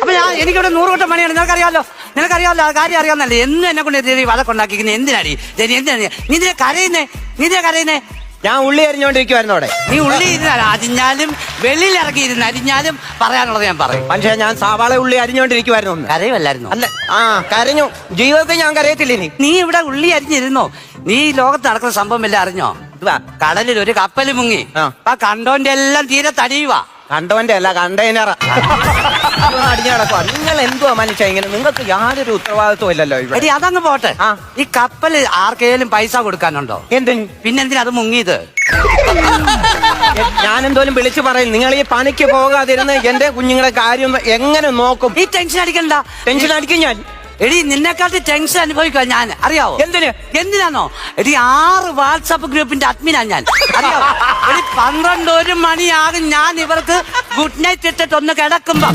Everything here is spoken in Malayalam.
അപ്പൊ എനിക്കിവിടെ 100 വട്ടം പണിയാണ്. നിനക്കറിയാമല്ലോ ആ കാര്യം അറിയാവുന്നല്ലേ. എന്നും എന്നെ കൊണ്ട് വഴക്കുണ്ടാക്കിക്കുന്നത് എന്തിനാടി? എന്തിനാ നീ കരയുന്നേ? ഞാൻ ഉള്ളി അരിഞ്ഞോണ്ടിരിക്കുവായിരുന്നു അവിടെ. നീ ഉള്ളി അരിഞ്ഞാലും വെളിയിൽ ഇറക്കി ഇരുന്ന് അരിഞ്ഞാലും പറയാനുള്ളത് ഞാൻ പറയും. പക്ഷേ ഞാൻ സവാള ഉള്ളി അരിഞ്ഞോണ്ടിരിക്കുവായിരുന്നു. കരയുമല്ലായിരുന്നു? അല്ല, കരഞ്ഞു. ജീവിതത്തിൽ ഞാൻ കരയത്തില്ല. നീ ഇവിടെ ഉള്ളി അരിഞ്ഞിരുന്നോ? നീ ലോകത്ത് നടക്കുന്ന സംഭവം എല്ലാം അറിഞ്ഞോ? കടലിൽ ഒരു കപ്പല് മുങ്ങി. ആ കണ്ടോന്റെ എല്ലാം തീരെ തടിയുവാ. കണ്ടവന്റെ അല്ല, കണ്ടെയ്നർ അടിഞ്ഞു കിടക്കുക. നിങ്ങൾ എന്തുവാ മനുഷ്യ ഇങ്ങനെ? നിങ്ങൾക്ക് യാതൊരു ഉത്തരവാദിത്വം ഇല്ലല്ലോ ഇവിടെ. അതങ്ങ് പോട്ടെ. ഈ കപ്പല് ആർക്കെങ്കിലും പൈസ കൊടുക്കാനുണ്ടോ? എന്തിന്? പിന്നെന്തിനാ അത് മുങ്ങിയത്? ഞാൻ എന്തോലും വിളിച്ചു പറയും. നിങ്ങൾ ഈ പണിക്ക് പോകാതിരുന്ന് എന്റെ കുഞ്ഞുങ്ങളെ കാര്യം എങ്ങനെ നോക്കും? ഈ ടെൻഷൻ അടിക്കണ്ട. ടെൻഷൻ അടിക്കും ഞാൻ. എടി നിന്നെക്കാട്ടി ടെൻഷൻ അനുഭവിക്കുക ഞാൻ. അറിയാവോ എന്തിനാണോ? എടി 6 വാട്സാപ്പ് ഗ്രൂപ്പിന്റെ അഡ്മിനാ ഞാൻ. അറിയാവോ? എടി 12-1 മണിയാകും ഞാൻ ഇവർക്ക് ഗുഡ് നൈറ്റ് ഇട്ടിട്ട് ഒന്ന് കിടക്കുമ്പോ